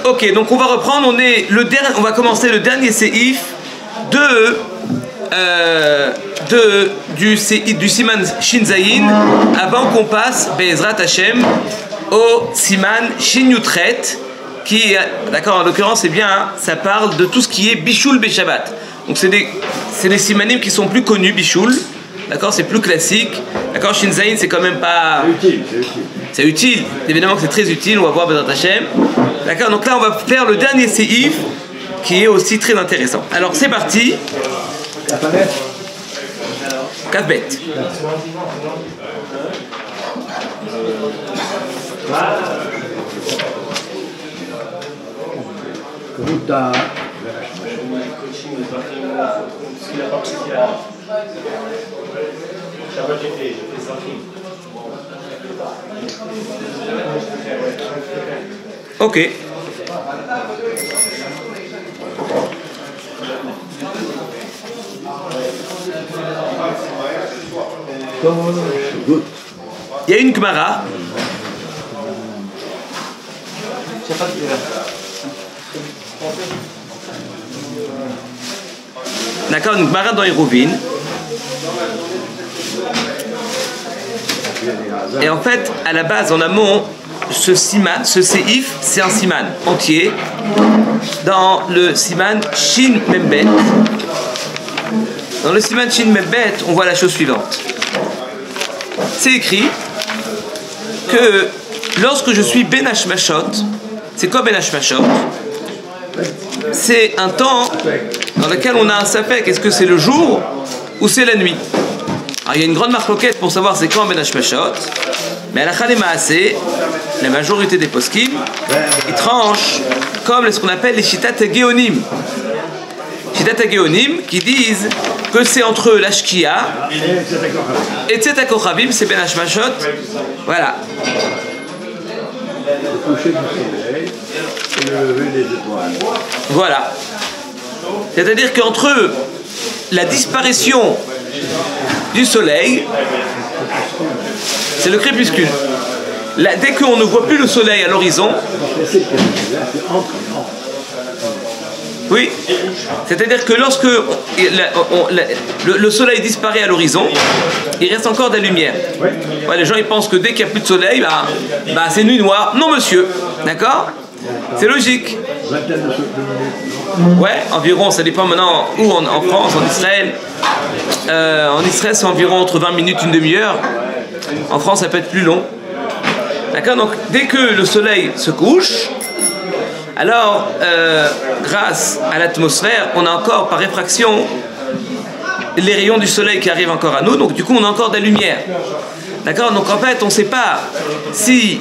Ok, donc on va reprendre, on va commencer le dernier séif du Siman Shin Zayin avant qu'on passe Be'ezrat Hashem au Siman Shin Yutret qui, d'accord, en l'occurrence, c'est bien, hein, ça parle de tout ce qui est Bishul Beshabbat. Donc c'est des simanim qui sont plus connus, Bishul, d'accord, c'est plus classique, d'accord, Shin Zayin c'est quand même pas... C'est utile, évidemment que c'est très utile, on va voir Be'ezrat Hashem. D'accord, donc là on va faire le dernier séif qui est aussi très intéressant. Alors c'est parti. Kafbet. Ok. Il y a une Gemara. D'accord, une Gemara dans Hérouvine. Et en fait, à la base, en amont, ce séif, c'est un siman entier. Dans le siman Shin Membet, dans le siman Shin Membet, on voit la chose suivante. C'est écrit que lorsque je suis Ben Hashmashot, c'est quoi Ben Hashmashot? C'est un temps dans lequel on a un sapek, est-ce que c'est le jour ou c'est la nuit? Alors il y a une grande marloquette pour savoir c'est quand Ben Hashmashot, mais à la Khalema assez, la majorité des poskim, ils tranchent comme ce qu'on appelle les Shitat Geonim. Shitat Geonim qui disent que c'est entre l'Ashkia et Tzeta Kochavim, c'est Ben Hashmashot. Voilà. Voilà. C'est-à-dire qu'entre la disparition du soleil, c'est le crépuscule. Là, dès qu'on ne voit plus le soleil à l'horizon, oui, c'est-à-dire que lorsque le soleil disparaît à l'horizon, il reste encore de la lumière. Ouais, les gens ils pensent que dès qu'il n'y a plus de soleil, c'est nuit noire. Non monsieur, d'accord? C'est logique. Ouais, environ, ça dépend maintenant où, en France, en Israël. En Israël c'est environ entre 20 minutes, une demi-heure. En France ça peut être plus long. D'accord, donc dès que le soleil se couche, alors grâce à l'atmosphère, on a encore par réfraction les rayons du soleil qui arrivent encore à nous, donc du coup on a encore de la lumière. D'accord, donc en fait on ne sait pas si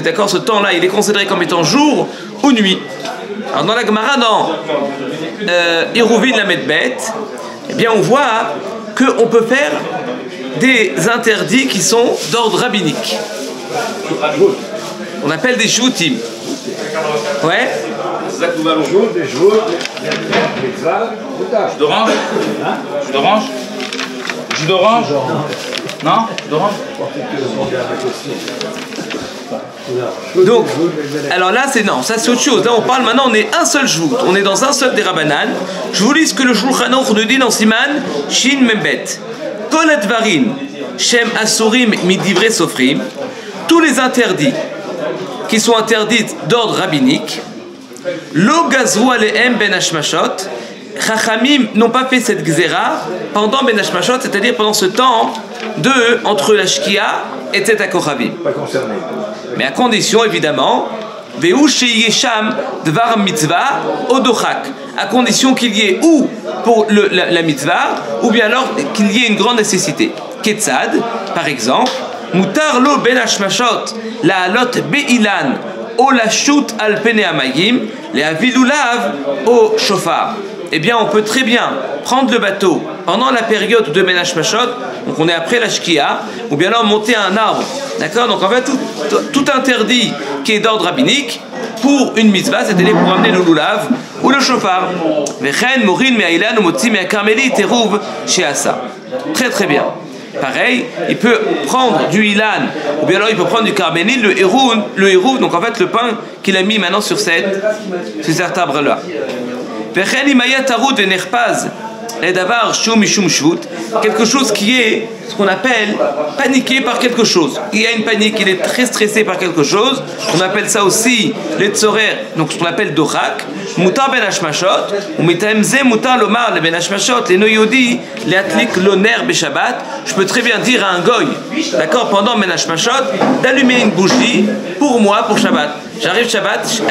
d'accord, ce temps-là il est considéré comme étant jour ou nuit. Alors dans la Gemara, dans Hérouvine la Medbet, eh bien on voit qu'on peut faire des interdits qui sont d'ordre rabbinique. On appelle des shvutim. Ouais. C'est ça que nous allons jouer, des jours, jus d'orange. Jus d'orange. Jus d'orange. Non, jus d'orange. Donc, alors là c'est non, ça c'est autre chose. Là on parle maintenant, on est un seul jour, on est dans un seul des Rabbanan. Je vous lis ce que le Shulchan Aruch nous dit dans Siman Shin Membet. Kol advarim shem asurim midivre sofrim. Tous les interdits qui sont interdits d'ordre rabbinique. Lo gazru alehem ben hashmashot. Chachamim n'ont pas fait cette gzera pendant ben hashmashot, c'est-à-dire pendant ce temps entre la shkia et Tzeta Kochavim. Pas concerné. Mais à condition évidemment, Veu sheyesham dvar mitzvah odochak, à condition qu'il y ait ou pour la mitzvah, ou bien alors qu'il y ait une grande nécessité. Ketzad, par exemple, mutar lo ben hashmashot la alot beilan o la shoot al pene amayim le avilulav au shofar. Eh bien, on peut très bien prendre le bateau pendant la période de Ben Hashmashot, donc on est après la Shkia, ou bien alors monter à un arbre. D'accord? Donc en fait, tout interdit qui est d'ordre rabbinique pour une mitzvah, c'est-à-dire pour amener le lulav ou le shofar. Vechen, morin, me'ailan, ou motzi, me'akarmeli, terouv, she'asa. Très très bien. pareil, il peut prendre du ilan, ou bien alors il peut prendre du carbénil, le hérouv, donc en fait le pain qu'il a mis maintenant sur cet arbre-là. Quelque chose qui est ce qu'on appelle paniqué par quelque chose. Il y a une panique, il est très stressé par quelque chose. On appelle ça aussi les tzorer, donc ce qu'on appelle dochak. Mutar ben hashmashot, ou mitamze mutar lomar le ben hashmashot, les noyodi, les atlik l'honneur beshabbat. Je peux très bien dire à un goy, d'accord, pendant ben hashmashot, d'allumer une bougie pour moi, pour Shabbat. J'arrive Shabbat,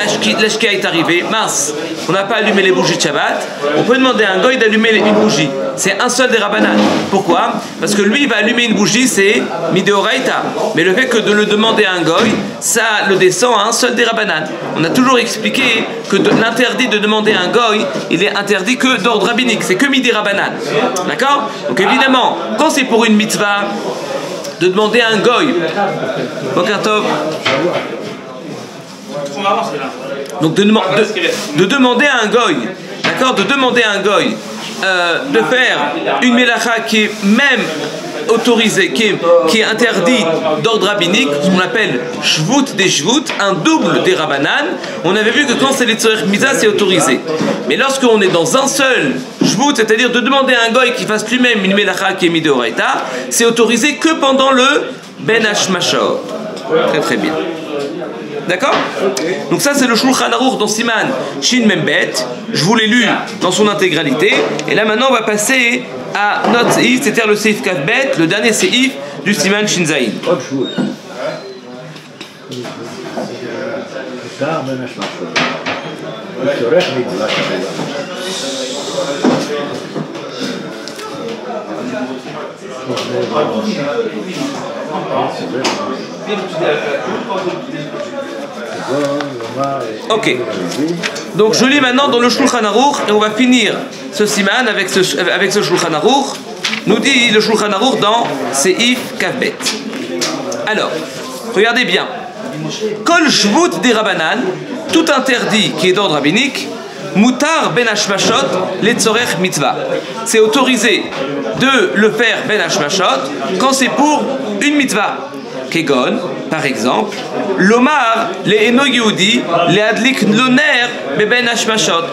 l'Ashkia est arrivé, mince, on n'a pas allumé les bougies de Shabbat, on peut demander à un goy d'allumer une bougie. C'est un seul des Rabbanan. Pourquoi? Parce que lui, il va allumer une bougie, c'est Mideoraita. Mais le fait que de le demander à un goy, ça le descend à un seul des Rabbanan. On a toujours expliqué que l'interdit de demander à un goy, il est interdit que d'ordre rabbinique, c'est que Midi Rabbanan. D'accord? Donc évidemment, quand c'est pour une mitzvah, de demander à un goy, Bokartov, donc de demander à un goy, d'accord, de demander à un goy de faire une mélacha qui est même autorisée, qui est interdite d'ordre rabbinique, ce qu'on appelle shvut des shvut, un double des rabbanan. On avait vu que quand c'est les tzorech misa, c'est autorisé. Mais lorsqu'on est dans un seul shvut, c'est-à-dire de demander à un goy qui fasse lui-même une mélacha qui est midoraita, c'est autorisé que pendant le ben hashmashot. Très très bien. D'accord? Donc ça c'est le Shulchan Aruch dans Siman Shin Membet. Je vous l'ai lu dans son intégralité. Et là maintenant on va passer à notre seif, c'est-à-dire le seif Kavbet, le dernier seif du Siman Shin Zayin. Ok, donc je lis maintenant dans le Shulchan Aruch et on va finir ce siman avec ce Shulchan Aruch. Nous dit le Shulchan Aruch dans Seif Kavbet. Alors, regardez bien. Kol shvut des Rabbanan, tout interdit qui est d'ordre rabbinique, mutar ben hashmashot les tzorech mitzvah. C'est autorisé de le faire ben hashmashot quand c'est pour une mitzvah. Kegon, par exemple, l'omar, les eno yehudi, les adlik l'honneur, ben hashmashot.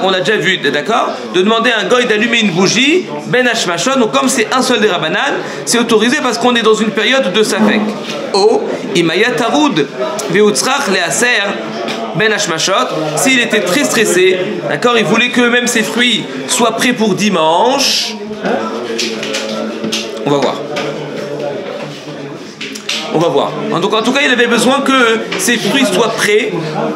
On a déjà vu, d'accord? De demander à un goy d'allumer une bougie, ben hashmashot. Donc comme c'est un seul des rabbanan, c'est autorisé parce qu'on est dans une période de safek. O imaya tarud veutzrach leaser ben hashmashot. S'il était très stressé, d'accord, il voulait que même ses fruits soient prêts pour dimanche. On va voir. On va voir. Donc en tout cas, il avait besoin que ses fruits soient prêts.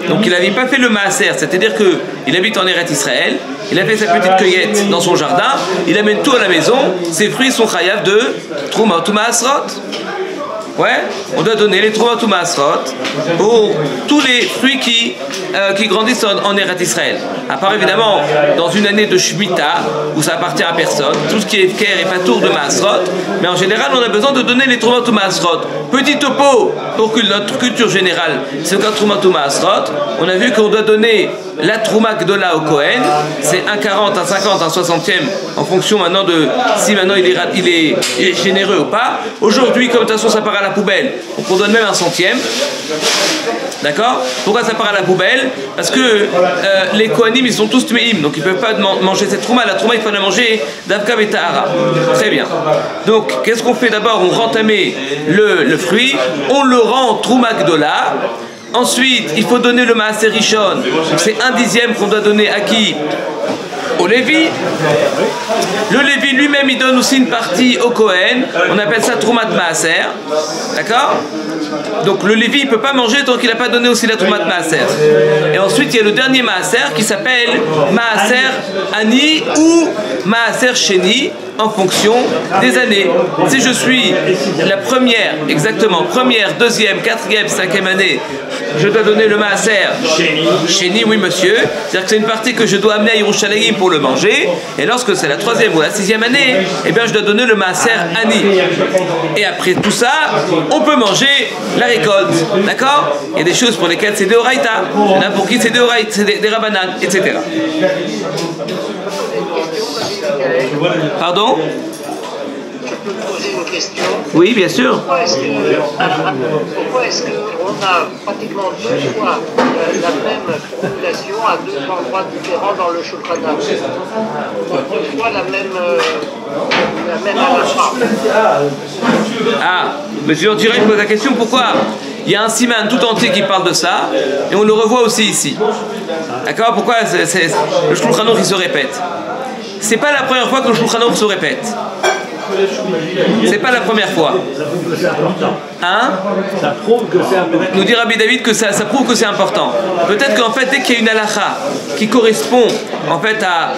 Donc il n'avait pas fait le maaser, c'est-à-dire qu'il habite en Eretz Israël, il a fait sa petite cueillette dans son jardin, il amène tout à la maison, ses fruits sont chayav de Trouma ou Maasrot. Ouais, on doit donner les Trouma ou Maasrot pour tous les fruits qui grandissent en Eretz Israël. À part évidemment dans une année de Shemitah où ça appartient à personne, tout ce qui est Ker et Patour de Maasrot, mais en général on a besoin de donner les Trouma ou Maasrot. Petit topo pour que notre culture générale, c'est qu'un Trouma ou Maasrot, on a vu qu'on doit donner la Trouma Gdola au Kohen, c'est 1,40, 1,50, 1,60e en fonction maintenant de si maintenant il est généreux ou pas. Aujourd'hui, comme de toute façon ça part à la poubelle, donc on donne même 1/100e. D'accord? Pourquoi ça part à la poubelle? Parce que les Kohanim ils sont tous tmeim, donc ils ne peuvent pas manger cette Trouma. La Trouma il faut la manger d'Avkav et Tahara. Très bien. Donc qu'est-ce qu'on fait d'abord? On rentamait le fruit, on le rend en Trouma Gdola. Ensuite, il faut donner le Maaser Rishon. C'est 1/10 qu'on doit donner à qui? Au Lévi. Le Lévi lui-même, il donne aussi une partie au Kohen. On appelle ça Troumat Maaser. D'accord? Donc le Lévi, il ne peut pas manger tant qu'il n'a pas donné aussi la Troumat Maaser. Et ensuite, il y a le dernier Maaser qui s'appelle Maaser Ani ou Maaser Sheni, en fonction des années. Si je suis la première, exactement, première, deuxième, quatrième, cinquième année, je dois donner le maaser Sheni, oui monsieur, c'est-à-dire que c'est une partie que je dois amener à Yerushalayim pour le manger, et lorsque c'est la troisième ou la sixième année, eh bien je dois donner le maaser Ani. Et après tout ça, on peut manger la récolte, d'accord? Il y a des choses pour lesquelles c'est des oraïta, il y en a pour qui c'est des oraïta, c'est des rabbanan, etc. Pardon? poser une question? Oui, bien sûr. Pourquoi est-ce qu'on a pratiquement 2 fois la même formulation à 2 endroits différents dans le Shulchan Aruch? 2 fois la même halakha. Ah, monsieur Anturel pose la question, pourquoi il y a un siman tout entier qui parle de ça, et on le revoit aussi ici. D'accord? Pourquoi le Shulchan Aruch il se répète? C'est pas la première fois que le Shulchan Aruch se répète. C'est pas la première fois. Hein? Ça prouve que c'est important. Nous dit Rabbi David que ça prouve que c'est important. Peut-être qu'en fait, dès qu'il y a une halakha qui correspond en fait à...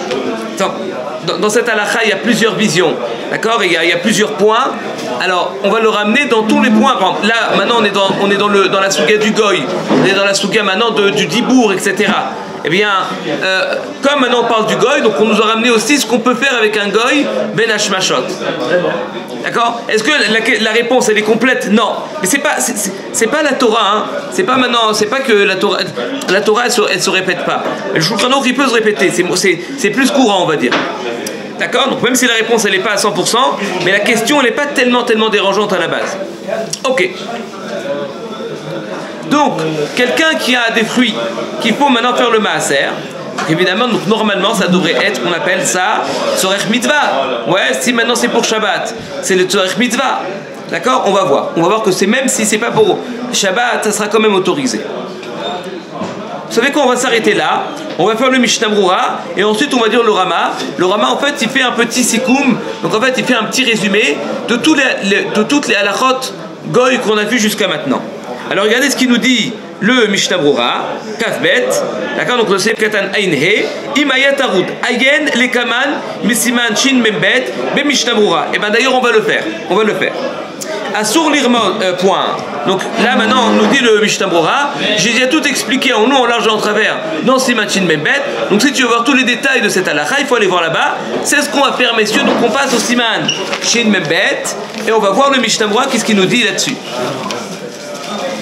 Dans cette halakha, il y a plusieurs visions. D'accord? Il y a plusieurs points. Alors, on va le ramener dans tous les points. Par exemple, là, maintenant, on est dans la souga du goy. On est dans la souga maintenant du dibour, etc. Eh bien, comme maintenant on parle du goy, donc on nous a ramené aussi ce qu'on peut faire avec un goy ben hashmashot. D'accord? Est-ce que la réponse elle est complète? Non. Mais c'est pas la Torah. Hein. C'est pas que la Torah elle se répète pas. Le Shulchan Aruch il peut se répéter. C'est plus courant on va dire. D'accord? Donc même si la réponse elle n'est pas à 100%, mais la question elle n'est pas tellement dérangeante à la base. Ok. Donc, quelqu'un qui a des fruits qu'il faut maintenant faire le maaser, évidemment, donc normalement, ça devrait être, on appelle ça, tzorech mitzvah. Ouais, si maintenant c'est pour Shabbat, c'est le tzorech mitzvah. D'accord? On va voir. On va voir que c'est même si c'est pas pour Shabbat, ça sera quand même autorisé. Vous savez quoi? On va s'arrêter là. On va faire le Mishnah Brura et ensuite on va dire le Rama. Le Rama, en fait, il fait un petit sikoum. Donc, en fait, il fait un petit résumé de toutes les halachot goy qu'on a vu jusqu'à maintenant. Alors regardez ce qu'il nous dit le Mishnah Brura, Kafbet, d'accord, donc le Seif Katan Ain He, Imaya Tarud, Ayen Lekaman, Misiman Shin Membet, Be Mishnah Brura. Et bien d'ailleurs on va le faire. Assour l'irma, point. Donc là maintenant on nous dit le Mishnah Brura, j'ai déjà tout expliqué en long, en large et en travers dans Siman Shin Membet. Donc si tu veux voir tous les détails de cette halakha, il faut aller voir là-bas. C'est ce qu'on va faire messieurs, donc on passe au Siman Shin Membet et on va voir le Mishnah Brura, qu'est-ce qu'il nous dit là-dessus.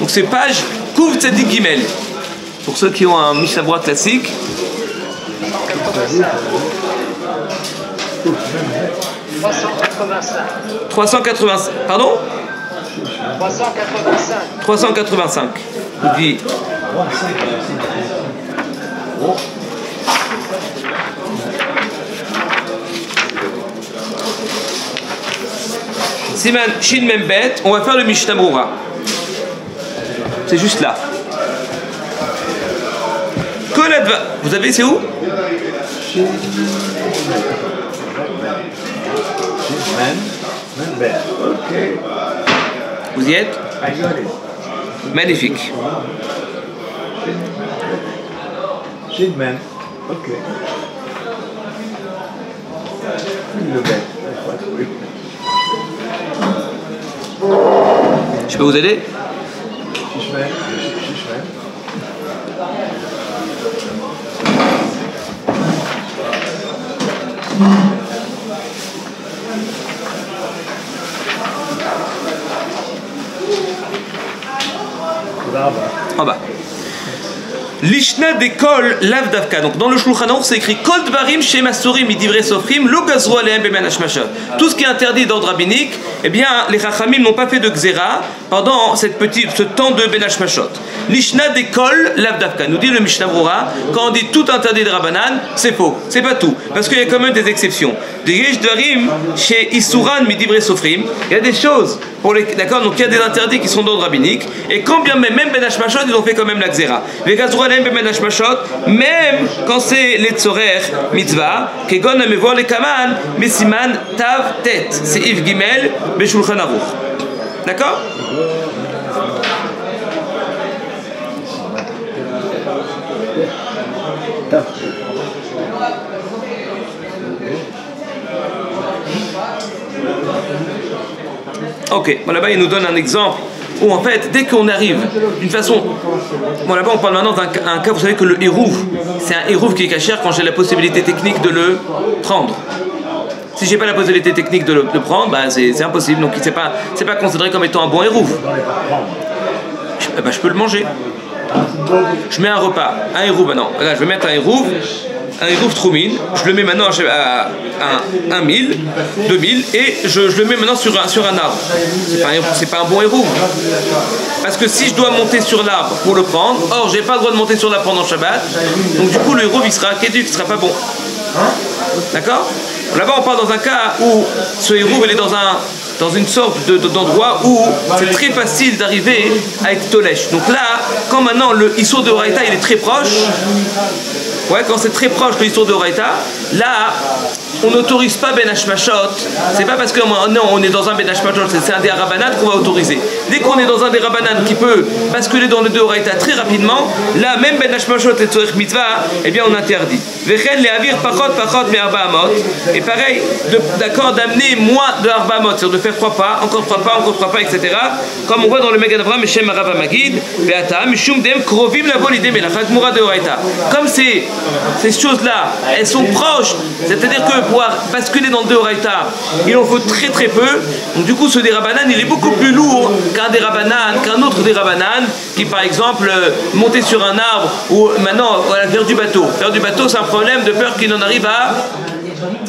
Donc c'est page Kouv Tzadik Gimel. Pour ceux qui ont un Mishnah Brura classique. 385. Pardon? 385. Il dit. Siman Shin Membet, on va faire le Mishnah Brura. C'est juste là. Vous avez, c'est où? Vous y êtes? Magnifique. Je peux vous aider? En bas. Lishna d'école lav davka. Donc dans le Shulchan Aruch c'est écrit Kol dvarim shemasurim midivre sofrim lo gazru alehem bemen hashmasha. Tout ce qui est interdit d'ordre rabbinique, eh bien les Chachamim n'ont pas fait de gzera pendant ce temps de ben hashmashot. Lishna d'école lav davka. Nous dit le Mishnah Brura, quand on dit tout interdit de Rabbanan, c'est faux, c'est pas tout, parce qu'il y a quand même des exceptions. De yesh dvarim chez isuran midivre sofrim. Il y a des choses pour les, d'accord, donc il y a des interdits qui sont d'ordre rabbinique, et quand bien même ben hashmashot ils ont fait quand même la gzera. Même quand c'est les tzorer mitzvah, kegon amevo le kaman, mesiman tav tet. C'est Yves Gimel, Beshulchan Aruch. D'accord? Ok, bon là-bas il nous donne un exemple où en fait, dès qu'on arrive d'une façon... Bon là-bas on parle maintenant d'un cas, vous savez que le hérouv, c'est un hérouv qui est cachère quand j'ai la possibilité technique de le prendre. Si j'ai pas la possibilité technique de le prendre, bah c'est impossible, donc c'est pas considéré comme étant un bon hérouv. Je peux le manger. Je mets un repas, un hérouv maintenant. Là, je vais mettre un hérouv Troumin, je le mets maintenant à 1000, 2000 et je le mets maintenant sur un arbre. C'est pas un bon hérouv. Parce que si je dois monter sur l'arbre pour le prendre, or j'ai pas le droit de monter sur l'arbre pendant Shabbat, donc du coup le hérouv il sera kéduc, il sera pas bon. D'accord? Là-bas on parle dans un cas où ce hérouv il est dans une sorte d'endroit où c'est très facile d'arriver à être tolesh. Donc là, quand maintenant le Issur de Horaïta il est très proche, ouais, quand c'est très proche de l'Issur de Horaïta, là on n'autorise pas Ben Hashmashot. C'est pas parce que non, on est dans un Ben Hashmashot, c'est un des Rabbanan qu'on va autoriser. Dès qu'on est dans un des Rabbanan qui peut basculer dans le de Horaïta très rapidement, là même Ben Hashmashot et Tzorech Mitzvah, eh bien on interdit. Vechen le avir pachot me arba amot. Et pareil, d'accord, d'amener moins de arba amot, c'est-à-dire de faire 3 pas, encore 3 pas, encore 3 pas, etc. Comme on voit dans le Magen Avraham, Shem Arava Magid, Beata, Mishum Dem, Krovim la volide, mais la Chagmura de Horaïta. Comme ces choses-là, elles sont proches, c'est-à-dire que pour basculer dans le Deoraita, il en faut très très peu. Donc du coup, ce Derabanan, il est beaucoup plus lourd qu'un Derabanan, qu'un autre Derabanan, qui par exemple monter sur un arbre ou maintenant voilà, faire du bateau. Faire du bateau, c'est un problème de peur qu'il en arrive à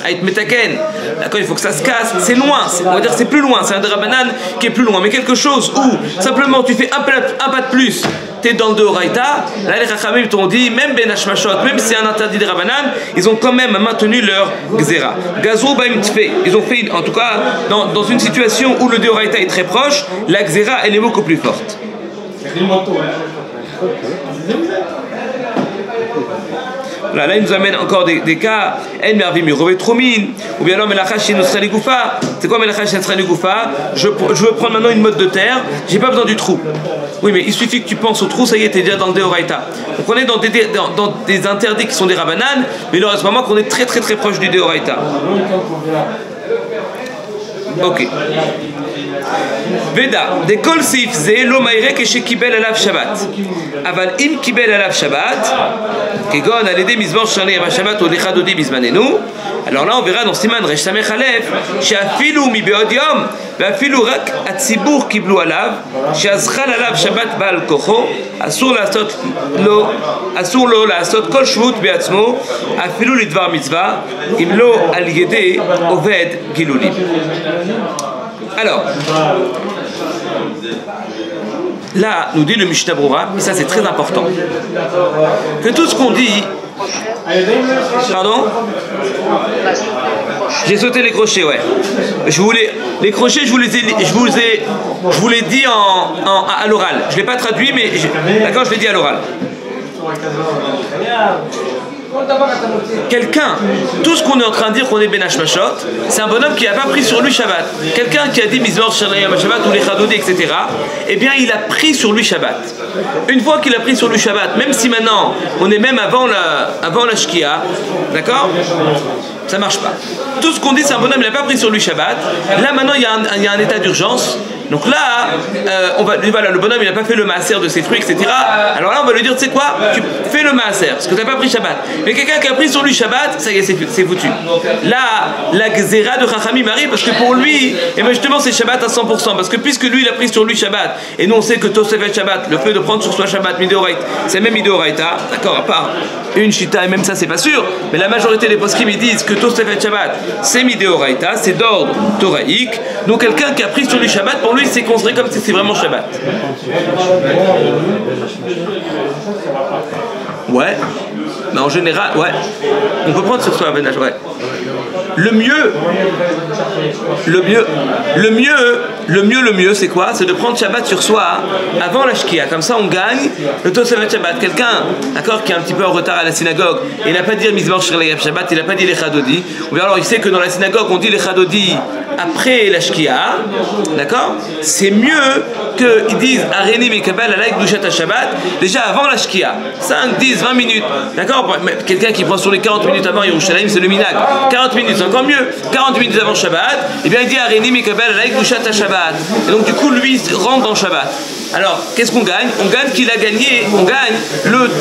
être métaken. D'accord, il faut que ça se casse. C'est loin, on va dire c'est plus loin. C'est un Derabanan qui est plus loin. Mais quelque chose où simplement tu fais un pas de plus, t'es dans le Deoraita, là les Chachamim t'ont dit, même Ben Hashmashot, même si c'est un interdit de Rabbanan, ils ont quand même maintenu leur Gzera. Gazrou Baim Tfei, ils ont fait, en tout cas, dans une situation où le Deoraita est très proche, la Gzera elle est beaucoup plus forte. Là, il nous amène encore des cas. En mervim mirove tromin, ou bien alors melachash inosra legoufa. C'est quoi melachash inosra legoufa? Je veux prendre maintenant une motte de terre. J'ai pas besoin du trou. Oui, mais il suffit que tu penses au trou, ça y est, t'es déjà dans le Deoraita. Donc on est dans des interdits qui sont des Rabbanan, mais il reste vraiment qu'on est très très très proche du Deoraita. Ok. Veda, de kol seif ze lo maire que chez kibel alav Shabbat. Aval im kibel alav Shabbat, kegon al yedei mizmor shalei am Shabbat ou lechadodi bizmanenu. Alors là, on verra dans Siman Resh Samech Aleph, she'afilu mi be'od yom, ve'afilu rak hatzibur kiblu alav, she'azchal alav Shabbat ba'al kocho, asur lo la'asot kol shvut be'atzmo, afilu lidvar mitzvah, im lo al yedei oved gilulim. Alors, là, nous dit le Mishnah Brura, et ça c'est très important, que tout ce qu'on dit... Pardon? J'ai sauté les crochets, ouais. Les crochets, je vous l'ai dit à l'oral. Je ne l'ai pas traduit, mais d'accord, je l'ai dit à l'oral. Quelqu'un, tout ce qu'on est en train de dire qu'on est Ben Hashmashot, c'est un bonhomme qui n'a pas pris sur lui Shabbat. Quelqu'un qui a dit Mizmor Shalei Am Shabbat ou les Chadodi, etc., eh bien il a pris sur lui Shabbat. Une fois qu'il a pris sur lui Shabbat, même si maintenant on est même avant la Shkia, d'accord, ça marche pas. Tout ce qu'on dit, c'est un bonhomme, il n'a pas pris sur lui Shabbat. Là maintenant il y a un état d'urgence. Donc là, voilà, le bonhomme il n'a pas fait le maaser de ses fruits, etc. Alors là, on va lui dire, tu sais quoi, tu fais le maaser, parce que tu n'as pas pris Shabbat. Mais quelqu'un qui a pris sur lui Shabbat, ça y est, c'est foutu. Là, la Gzera de Chachamim arrive, parce que pour lui, et bien justement, c'est Shabbat à 100%. Parce que puisque lui, il a pris sur lui Shabbat, et nous on sait que Tosefet Shabbat, le fait de prendre sur soi Shabbat, Mideoraita, c'est même Mideoraita, d'accord, à part une Shita, et même ça, c'est pas sûr. Mais la majorité des poskim, ils disent que Tosefet Shabbat, c'est Mideoraita, c'est d'ordre thoraïque. Donc quelqu'un qui a pris sur lui Shabbat, pour lui, c'est considéré comme si c'est vraiment Shabbat. Ouais, mais en général, ouais, on peut prendre sur soi un benach, ouais. Le mieux, c'est quoi? C'est de prendre Shabbat sur soi avant la Shkia. Comme ça, on gagne le Tosefet Shabbat. Quelqu'un, d'accord, qui est un petit peu en retard à la synagogue, il n'a pas dit Mizmor Shalei Am Shabbat, il n'a pas dit les Chadodi. Ou bien alors, il sait que dans la synagogue, on dit les Chadodi après la Shkia, d'accord? C'est mieux qu'ils disent Areni Mekabel Alaïk Dushat Shabbat déjà avant la Shkia. 5, 10, 20 minutes, d'accord? Quelqu'un qui prend sur les 40 minutes avant Yerushalayim, c'est le minag. 40 minutes, c'est encore mieux. 40 minutes avant Shabbat, et bien il dit Areni Mekabel Alaïk Dushat Shabbat. Et donc du coup, lui, il rentre dans Shabbat. Alors, qu'est-ce qu'on gagne? On gagne qu'il a gagné, on gagne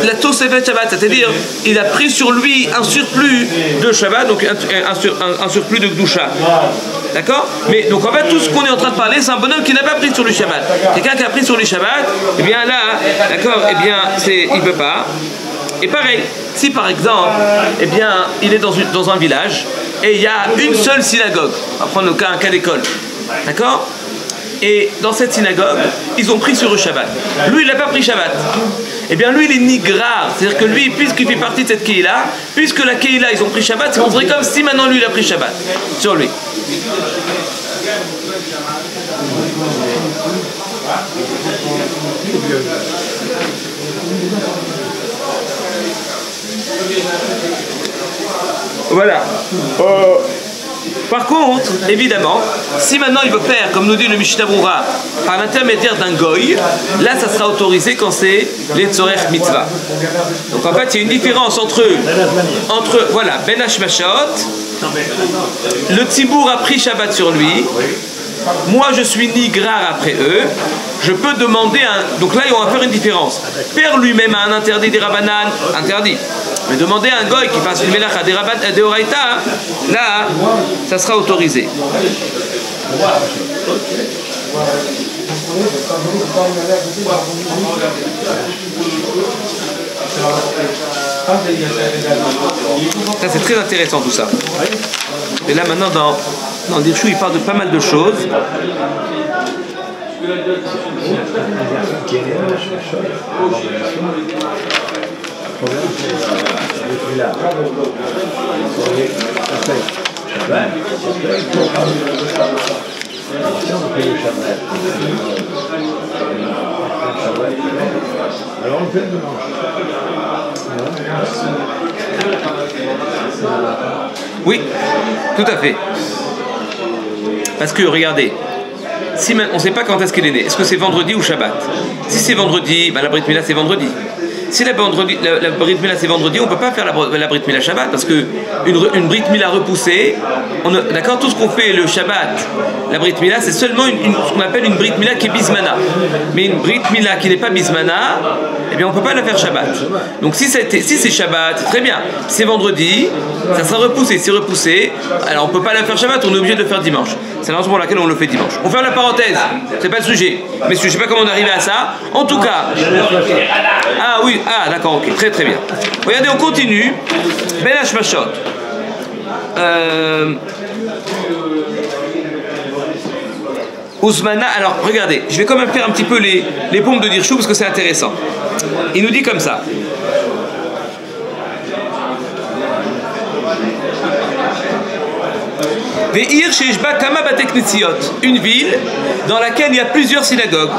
la Tosefet Shabbat, c'est-à-dire il a pris sur lui un surplus de Shabbat, donc un surplus de Gdusha. D'accord? Mais donc en fait, tout ce qu'on est en train de parler, c'est un bonhomme qui n'a pas pris sur le Shabbat. Quelqu'un qui a pris sur le Shabbat, eh bien là, d'accord, eh bien, il ne peut pas. Et pareil, si par exemple, eh bien, il est dans un village et il y a une seule synagogue, on va prendre un cas d'école, d'accord? Et dans cette synagogue, ils ont pris sur le Shabbat. Lui, il n'a pas pris Shabbat. Eh bien, lui, il est nigrar. C'est-à-dire que lui, puisqu'il fait partie de cette Keïla, puisque la Keïla, ils ont pris Shabbat, c'est considéré comme si maintenant lui, il a pris Shabbat sur lui. Voilà. Par contre, évidemment, si maintenant il veut faire, comme nous dit le Mishnah Brura, par l'intermédiaire d'un goy, là ça sera autorisé quand c'est les tzorech mitzvah. Donc en fait, il y a une différence entre voilà, ben hashmashot, le tzibour a pris Shabbat sur lui, moi je suis nigrar après eux, je peux demander un... Donc là, on va faire une différence. Faire lui-même un interdit des Rabbanan, interdit. Mais demander à un goy qui fasse une melacha des Oraïta, là, ça sera autorisé. Ça, c'est très intéressant tout ça. Et là, maintenant, dans le Dirchou, il parle de pas mal de choses. Alors on fait le dimanche. Oui, tout à fait. Parce que regardez, si on ne sait pas quand est-ce qu'il est né, est-ce que c'est vendredi ou Shabbat? Si c'est vendredi, ben la Brit Mila c'est vendredi. Si la Brit Mila c'est vendredi, on ne peut pas faire la Brit Mila Shabbat parce que une Brit Mila repoussée, d'accord, tout ce qu'on fait le Shabbat, la Brit Mila, c'est seulement ce qu'on appelle une Brit Mila qui est bismana. Mais une Brit Mila qui n'est pas bismana, eh bien on ne peut pas la faire Shabbat. Donc si c'est Shabbat, très bien. Si c'est vendredi, ça sera repoussé. Si c'est repoussé, alors on ne peut pas la faire Shabbat, on est obligé de le faire dimanche. C'est la raison pour laquelle on le fait dimanche. On ferme la parenthèse, c'est pas le sujet. Mais je ne sais pas comment on est arrivé à ça. En tout cas, ah oui, ah d'accord, ok, très très bien. Regardez, on continue. Ben hashmashot. Ousmana, alors regardez, je vais quand même faire un petit peu les pompes de Dirchou parce que c'est intéressant. Il nous dit comme ça. Une ville dans laquelle il y a plusieurs synagogues.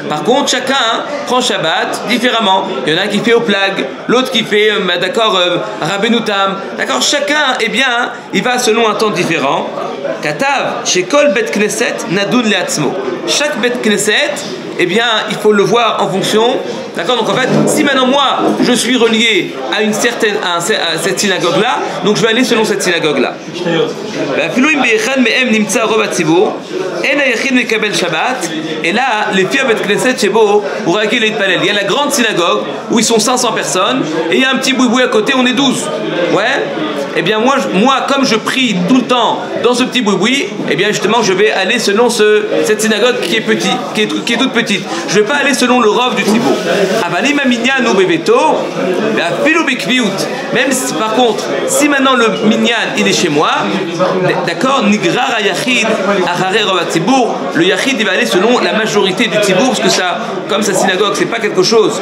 Par contre, chacun prend Shabbat différemment. Il y en a un qui fait au plag, l'autre qui fait, d'accord, Rabbenoutam. D'accord, chacun, eh bien, il va selon un temps différent. Katav, chez Kol Bet Knesset, Nadun Leatzmo. Chaque Bet Knesset, eh bien, il faut le voir en fonction. D'accord, donc en fait, si maintenant moi, je suis relié à cette synagogue-là, donc je vais aller selon cette synagogue-là. Et là, les filles Bet Knesset, c'est beau, il y a la grande synagogue où ils sont 500 personnes, et il y a un petit boui-boui à côté, on est 12. Ouais. Eh bien moi, comme je prie tout le temps dans ce petit boui-boui, eh bien justement je vais aller selon cette synagogue qui est toute petite. Je ne vais pas aller selon le rov du Tzibour. Même si, par contre, si maintenant le minyan il est chez moi, d'accord, nigrar yachid acharei rov Tzibour, le yachid il va aller selon la majorité du Tzibour parce que ça, comme sa synagogue c'est pas quelque chose,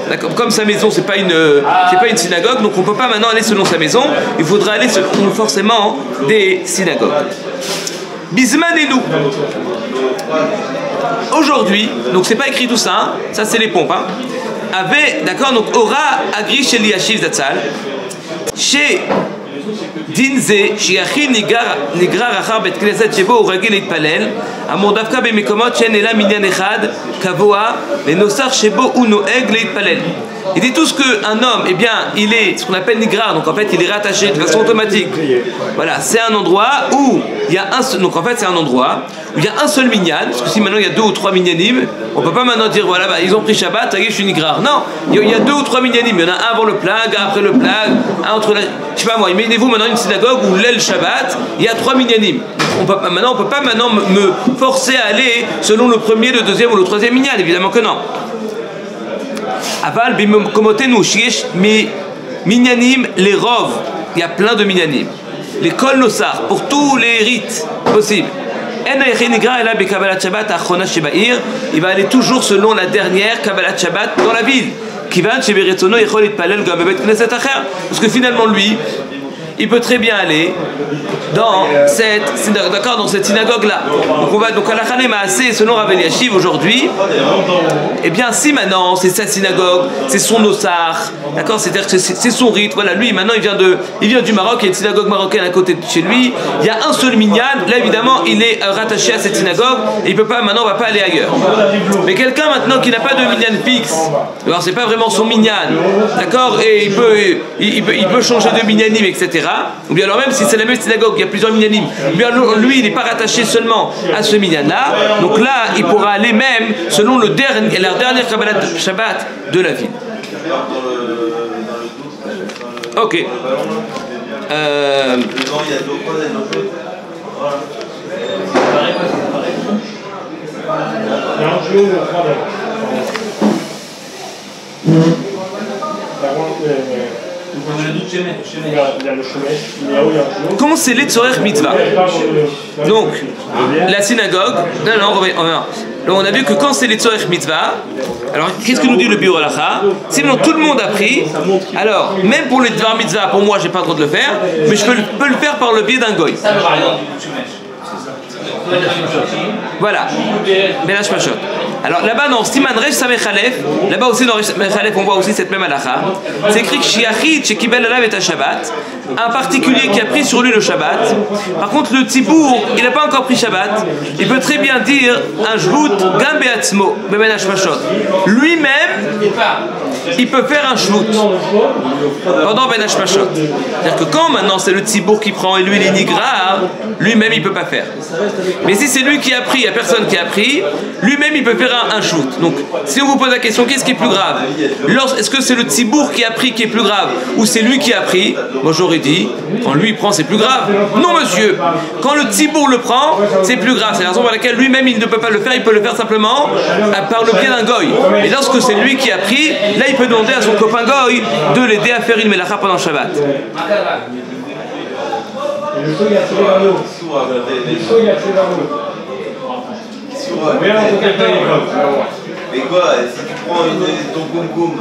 d'accord, comme sa maison c'est pas une synagogue, donc on peut pas maintenant aller selon sa maison. Il faudra aller selon forcément des synagogues. Bisman et nous. Aujourd'hui, donc c'est pas écrit tout ça, hein, ça c'est les pompes. Hein, avait, d'accord, donc Ora Agri chez Liachiv Zatzal, chez דין זה שיחיד נגרר אחר בית כנסת שבו הוא רגיל להתפלל, אמור דווקא במקומות שאין אלא מניין אחד קבוע ונוסח שבו הוא נוהג להתפלל. Il dit tout ce qu'un homme, eh bien, il est ce qu'on appelle nigrar, donc en fait il est rattaché de façon automatique. Voilà, c'est un endroit où il y a un seul, donc en fait c'est un endroit où il y a un seul minyan, parce que si maintenant il y a 2 ou 3 minyanim, on peut pas maintenant dire voilà, bah, ils ont pris Shabbat, ça y est, je suis nigrar. Non, il y a 2 ou 3 minyanim, il y en a un avant le plag, un après le plag, un entre la... Je sais pas moi, imaginez-vous maintenant une synagogue où l'aile Shabbat, il y a 3 minyanim. On peut pas maintenant me forcer à aller selon le premier, le deuxième ou le troisième minyan, évidemment que non. Aval bimkomotenu shiesh minyanim les rov, il y a plein de minyanim. Les kol nosar pour tous les rites possibles. Il va aller toujours selon la dernière Kabbalat Shabbat dans la ville. Parce que finalement lui, il peut très bien aller dans cette synagogue-là. Donc on va donc à la Khané Maasé, selon Rav Eliashiv aujourd'hui, eh bien si maintenant c'est sa synagogue, c'est son ossar, d'accord, c'est-à-dire que c'est son rite, voilà, lui maintenant il vient du Maroc, il y a une synagogue marocaine à côté de chez lui, il y a un seul minyan, là évidemment il est rattaché à cette synagogue, et il peut pas, maintenant on va pas aller ailleurs. Mais quelqu'un maintenant qui n'a pas de minyan fixe, alors c'est pas vraiment son minyan, d'accord, et il peut changer de minyanim, etc. Ou bien alors même si c'est la même synagogue, il y a plusieurs minyanim, bien lui il n'est pas rattaché seulement à ce minyan-là, donc là il pourra aller même selon la dernière Kabbalat Shabbat de la ville. Ok. Comment c'est les Tzorech Mitzvah? Donc, la synagogue, non, on a vu que quand c'est les Tzorech Mitzvah, alors qu'est-ce que nous dit le Biur Halacha? Si maintenant tout le monde a pris, alors même pour le Dvar Mitzvah, pour moi j'ai pas le droit de le faire, mais je peux le faire par le biais d'un goy. Voilà, Belash Mashot. Alors là-bas dans Siman Resh Samechalef, là-bas aussi dans Resh Samechalef on voit aussi cette même halakha. C'est écrit que Shiachid Shekibel Alav et Shabbat, un particulier qui a pris sur lui le Shabbat. Par contre le Tzibour, il n'a pas encore pris Shabbat. Il peut très bien dire un Jvout Gam Beatzmo Belash Mashot. Lui-même, il peut faire un Jvout pendant Belash Mashot. C'est-à-dire que quand maintenant c'est le Tzibour qui prend et lui il est nigrar, lui-même il peut pas faire. Mais si c'est lui qui a pris, il n'y a personne qui a pris, lui-même il peut faire un shoot. Donc si on vous pose la question, qu'est-ce qui est plus grave? Est-ce que c'est le tzibour qui a pris qui est plus grave ou c'est lui qui a pris? Moi j'aurais dit, quand lui il prend c'est plus grave. Non monsieur, quand le tzibour le prend, c'est plus grave. C'est la raison pour laquelle lui-même il ne peut pas le faire, il peut le faire simplement par le biais d'un goy. Et lorsque c'est lui qui a pris, là il peut demander à son copain goy de l'aider à faire une melacha pendant Shabbat. Mais quoi, si tu prends ton koum-koum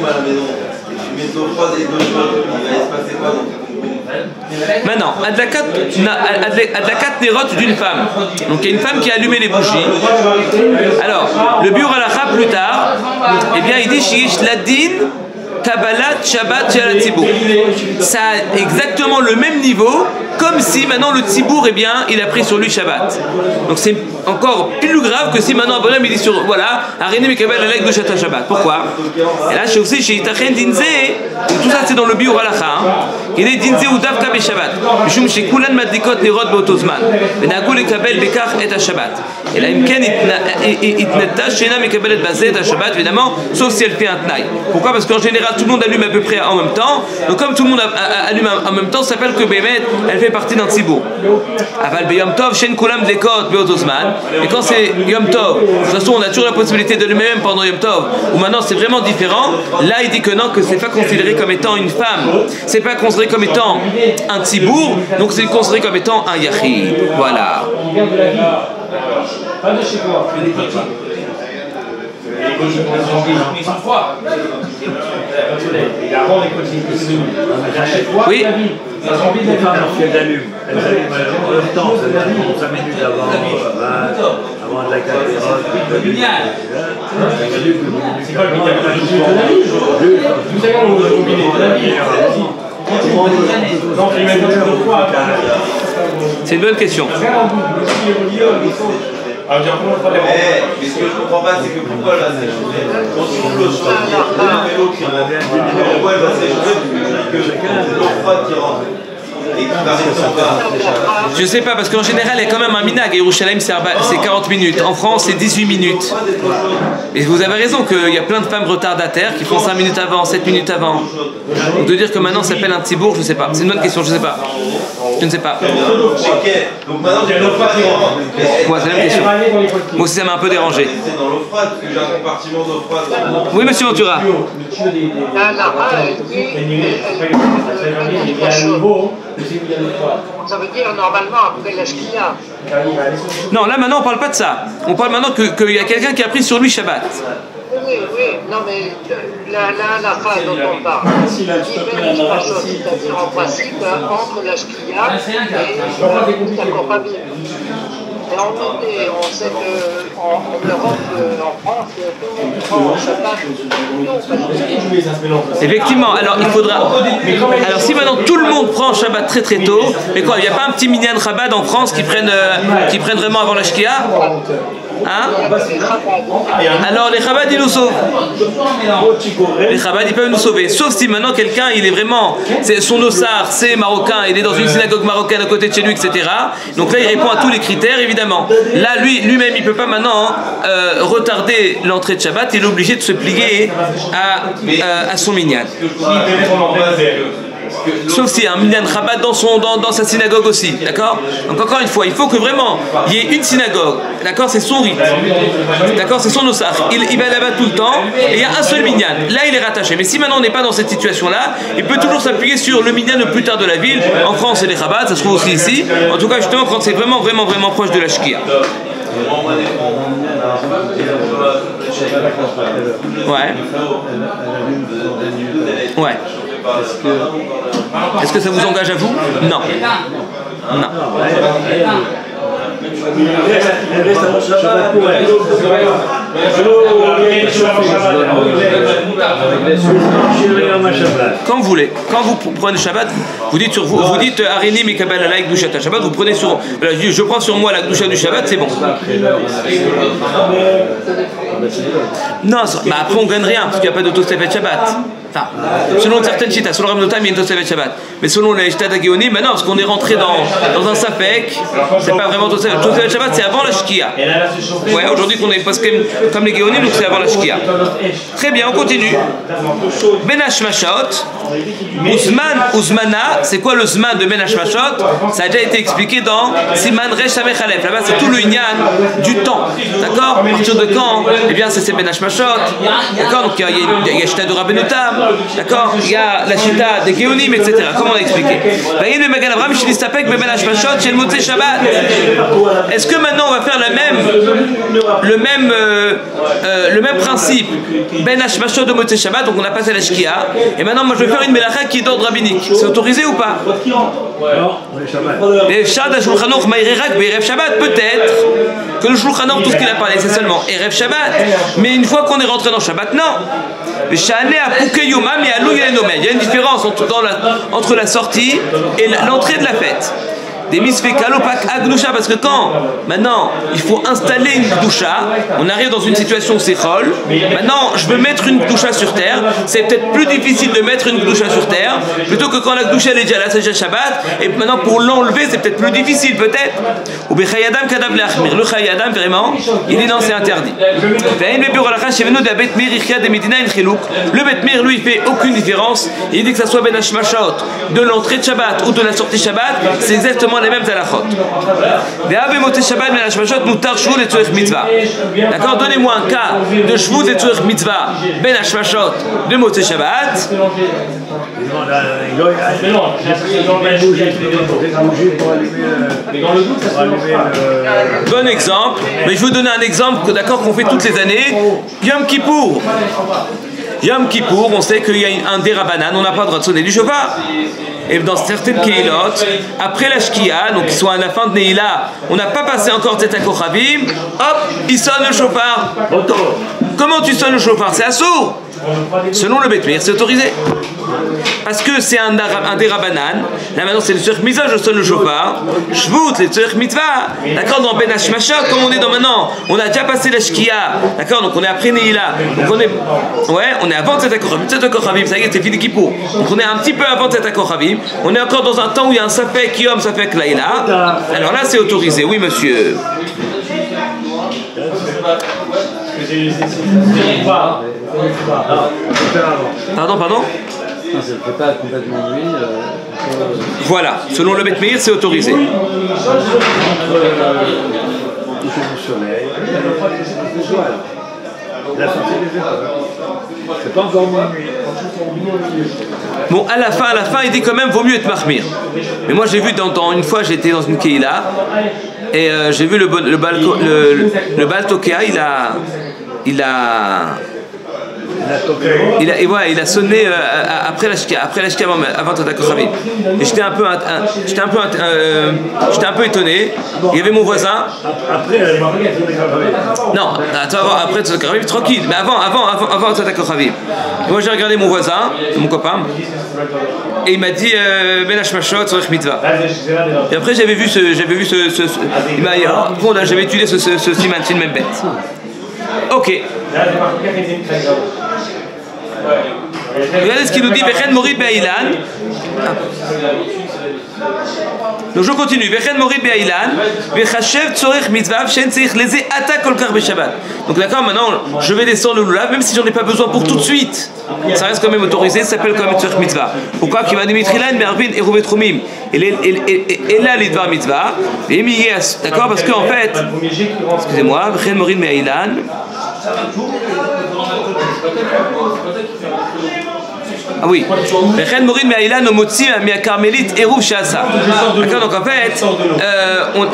à la maison, et tu mets ton froid et deux choses, il va se passer quoi dans ton koum-koum? Maintenant, Adlakat Nerot d'une femme. Donc il y a une femme qui a allumé les bougies. Alors, le Biur Halacha plus tard, eh bien il dit Shish Ladin Kabbalat Shabbat Shel HaTzibur. Ça a exactement le même niveau, comme si maintenant le Tzibour, eh bien, il a pris sur lui Shabbat. Donc c'est encore plus grave que si maintenant un bonhomme il dit sur, voilà, Aréné Mekabel Alek de Shata Shabbat. Pourquoi? Et là, je aussi chez Itachen Dinze, tout ça c'est dans le Biur Halacha, il est Dinze ou Davka Be Shabbat. Mishum chez Kulan Madlikot Nerot Beotozman. Benagou le Kabel Bekar et à Shabbat. Et là, Imken Itneta Shena Mekabel et Bazet à Shabbat, évidemment, sauf si elle fait un tnaï. Pourquoi? Parce qu'en général, tout le monde allume à peu près en même temps. Donc comme tout le monde allume en même temps, ça s'appelle que Bémet, elle fait partie d'un tzibour. Aval be Yom Tov, Shen Kulam Dekot Beotozman. Et quand c'est Yom Tov, de toute façon on a toujours la possibilité de l'allumer même pendant Yom Tov, ou maintenant c'est vraiment différent. Là il dit que non, que c'est pas considéré comme étant une femme, c'est pas considéré comme étant un tzibour, donc c'est considéré comme étant un yachid. Voilà. Pas de chez toi. Ils sont froids. Et avant les coachings, à chaque fois, oui. Ça a envie de la vie. Elles allument. Elles allument en même temps. Ça prend 5 minutes avant de la caméra. C'est quoi le minyan? Vous savez comment vous combinez de la vie? C'est une bonne question. Mais ce que je comprends pas, c'est que pourquoi là c'est chauffé. Quand tu roules l'eau chaude, il y a l'eau qui rentre. Pourquoi elle va s'échauffer que l'eau froide qui rentre et qui va rester en bas. Je sais pas, parce qu'en général, il y a quand même un minag. Et Yerushalayim, c'est 40 minutes. En France, c'est 18 minutes. Mais vous avez raison qu'il y a plein de femmes retardataires qui font 5 minutes avant, 7 minutes avant. Donc de dire que maintenant ça s'appelle un tibour, je sais pas. C'est une bonne question, je sais pas. Je ne sais pas. Donc maintenant, j'ai l'eau froide qui rentre. Moi, c'est la même question. Moi aussi, ça m'a un peu dérangé. C'est dans l'eau froide, parce que j'ai un compartiment d'eau froide. Oui, monsieur Ventura. Ça veut dire normalement après la shkia. Non, là maintenant on parle pas de ça. On parle maintenant qu'il y a quelqu'un qui a pris sur lui Shabbat. Oui, non mais la fin dont on parle, c'est-à-dire en principe entre la shkia et la corabine. Et on sait qu'en Europe, en France, tout le monde prend Shabbat. Effectivement, alors il faudra. Alors si maintenant tout le monde prend Shabbat très très tôt, mais quoi, il n'y a pas un petit minyan Chabad en France qui prennent vraiment avant la Shkia? Hein? Alors les Chabad ils nous sauvent. Les Chabad ils peuvent nous sauver. Sauf si maintenant quelqu'un il est vraiment, son ossard c'est marocain, il est dans une synagogue marocaine à côté de chez lui, etc. Donc là il répond à tous les critères évidemment. Là lui-même il peut pas maintenant retarder l'entrée de Shabbat, il est obligé de se plier à son minyan. Sauf s'il y a un minyan Chabad dans sa synagogue aussi, d'accord? Donc encore une fois, il faut que vraiment il y ait une synagogue, d'accord? C'est son rite, d'accord? C'est son ossar. Il va là-bas tout le temps et il y a un seul minyan. Là, il est rattaché. Mais si maintenant on n'est pas dans cette situation-là, il peut toujours s'appuyer sur le minyan le plus tard de la ville. En France, c'est les Chabad, ça se trouve aussi ici. En tout cas, justement, quand c'est vraiment proche de la Shkia. Ouais. Ouais. Est-ce que ça vous engage à vous? Non. Non. Quand vous voulez, quand vous prenez le Shabbat, vous dites Arini Mikabel Alaïk Gdushat Shabbat, vous prenez sur, je prends sur moi la Gdusha du Shabbat, c'est bon. Non, mais après on gagne rien parce qu'il n'y a pas de Tosefet Shabbat. Enfin, selon certaines chitas, selon Ramnotam, il y a une Tosefet Shabbat. Mais selon les chitas d'Agéonim, maintenant, parce qu'on est rentré dans un Safek, c'est pas vraiment Tosefet. Tosefet Shabbat, c'est avant la Shkia. Ouais, aujourd'hui qu'on est presque comme les Géonim, donc c'est avant la Shkia. Très bien, on continue. Ben Hashmashot, Uzmana, c'est quoi le Zman de Ben Hashmashot? Ça a déjà été expliqué dans Siman Resh Samech Aleph. Là-bas, c'est tout le Inyan du temps. D'accord? À partir de quand? Eh bien, c'est Ben Hashmashot. D'accord? Donc il y a Shita de Rabbenutam. D'accord? Il y a la Shita des Géonim, etc. Comment on a expliqué? Est-ce que maintenant on va faire le même principe Ben Hashmashot de Motzei Shabbat, donc on a passé la Shkia, et maintenant moi je vais faire une Melacha qui est d'ordre rabbinique. C'est autorisé ou pas? Peut-être que le Shulchan Aruch, tout ce qu'il a parlé, c'est seulement Erev Shabbat, mais une fois qu'on est rentré dans Shabbat, non. Il y a une différence entre la sortie et l'entrée de la fête. Des misfekalopak agdusha, parce que quand maintenant il faut installer une gdusha, on arrive dans une situation où c'est chol. Maintenant je veux mettre une gdusha sur terre, c'est peut-être plus difficile de mettre une gdusha sur terre plutôt que quand la gdusha elle est déjà là, c'est déjà Shabbat, et maintenant pour l'enlever c'est peut-être plus difficile peut-être. Ou bechayadam kadav leachmir, le chayadam vraiment il dit non, c'est interdit. Le Bet Mir lui il fait aucune différence, il dit que ça soit Ben Hashmashot de l'entrée de Shabbat ou de la sortie Shabbat, c'est exactement les mêmes halachot. D'accord, donnez-moi un cas de Shvut et Tzorech Mitzvah Ben Hashmashot de Motzei Shabbat. Bon exemple, mais je vais vous donner un exemple d'accord qu'on fait toutes les années. Yom Kippour. Yom Kippour, on sait qu'il y a un dérabanan, on n'a pas le droit de sonner du shofar. Et dans certaines keilot, après la shkia, donc soit à la fin de Neila, on n'a pas passé encore Tzeta Kochavim, hop, il sonne le shofar. Comment tu sonnes le shofar? C'est assourd. Selon le Bet Meir, c'est autorisé. Parce que c'est un des Rabanan. Là maintenant c'est le Tzorech Mitzvah, je sonne le chauffard. Shvut, le Tzorech Mitzvah. D'accord, dans Ben Hashmashot, comme on est dans maintenant, on a déjà passé la Shkia. D'accord, donc on est après Neila. Donc on est avant Tzedakah Kochavim. Ça y est, c'est fini Kippour. Donc on est un petit peu avant Tzedakah Kochavim. On est encore dans un temps où il y a un Safek Yom, Safek Laïla. Alors là c'est autorisé, oui monsieur. Pardon Non, ça ne fait pas complètement nuit. Voilà, selon le Bet Meir, c'est autorisé. Il fait du soleil, la sortie des étoiles. C'est pas encore minuit. Bon, à la fin, il dit quand même, vaut mieux être mahmir. Mais moi, j'ai vu, une fois, j'étais dans une Keila, et j'ai vu le Baal Tokea, il a sonné après la shkia avant Tzedakah Kochavim. Et j'étais un peu étonné. Il y avait mon voisin. Non, après Tzedakah Kochavim, tranquille. Mais avant Tzedakah Kochavim. Moi j'ai regardé mon voisin, mon copain, et il m'a dit Ben Hashmashot Tzorech Mitzvah. Et après j'avais vu il m'a dit bon là j'avais étudié ce siman, c'est une même bête. Ok. Regardez ce qu'il nous dit, Vechen Morid Be'ailan. Donc je continue. Vechen Morid Be'ailan, Vechashev Tzorech Mitzvah, Shen Tzorech Leze Ata Kol Kar B'Shabbat. Donc d'accord, maintenant je vais descendre le lulav, même si j'en ai pas besoin pour tout de suite. Ça reste quand même autorisé, ça s'appelle quand même Tzorech Mitzvah. Pourquoi? Qui va Dimitrilan, Mervin et Rouvet Trumim. Et là les Dvar Mitzvah. D'accord, parce qu'en fait, excusez-moi, Vechen Morid Be'ailan. Ah oui, d'accord, donc en fait,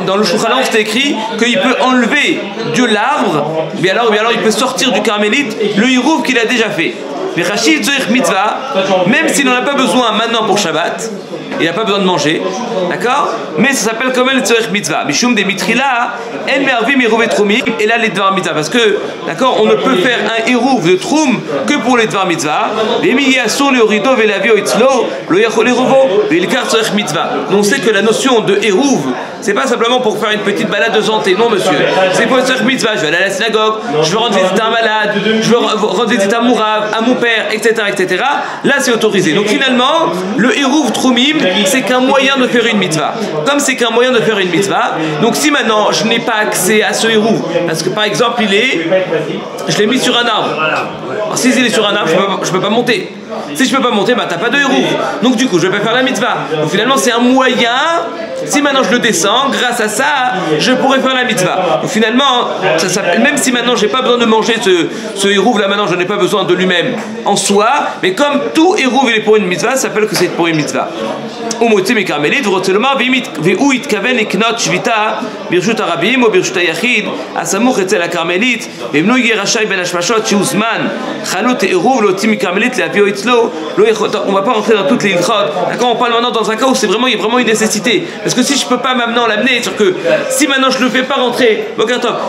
dans le Shulchan Aruch, c'était écrit qu'il peut enlever de l'arbre, ou alors il peut sortir du carmélite le hirouv qu'il a déjà fait. Mais Rachid Tzorech Mitzvah, même s'il n'en a pas besoin maintenant pour Shabbat, il n'a pas besoin de manger, d'accord? Mais ça s'appelle quand même le Tzorech Mitzvah. Mishum de Mitrila, En Mervim Eruv Trumim, et là les Dvar Mitzvah. Parce que, d'accord, on ne peut faire un Eruv de Trum que pour les Dvar Mitzvah. Vemiyasu le Rido Velavio Itzlo, le Yachol Eruvo, Velkar Tzorech Mitzvah. Donc on sait que la notion de Eruv, c'est pas simplement pour faire une petite balade de santé, non monsieur. C'est pour le Tzorech Mitzvah. Je vais aller à la synagogue, je veux rendre visite à un malade, je veux rendre visite à Mourav, à mon père, etc. Là c'est autorisé. Donc finalement, le Eruv Trumim, c'est qu'un moyen de faire une mitzvah. Comme c'est qu'un moyen de faire une mitzvah, donc si maintenant je n'ai pas accès à ce hérouv, parce que par exemple je l'ai mis sur un arbre. Alors, si il est sur un arbre, je peux pas monter. Si je peux pas monter, bah t'as pas de hérouv. Donc du coup, je vais pas faire la mitzvah. Donc finalement, c'est un moyen. Si maintenant je le descends, grâce à ça, je pourrais faire la mitzvah. Donc finalement, même si maintenant j'ai pas besoin de manger ce hérouv là, maintenant je n'ai pas besoin de lui-même en soi, mais comme tout hérouv il est pour une mitzvah, ça s'appelle que c'est pour une mitzvah. Ou moté mes carmélites, vous retenez ve'u itkaven eknot shvita birshut arabim ou birshut ayachid asamuch etzel carmélite ve'mnu yerashai ben hashmashot shiuzman chalut hérouv l'oti mi carmélite l'avio itzlo. On va pas rentrer dans toutes les ilchot. D'accord, on parle maintenant dans un cas où il y a vraiment une nécessité. Parce que si je peux pas maintenant l'amener, c'est-à-dire que si maintenant je le fais pas rentrer,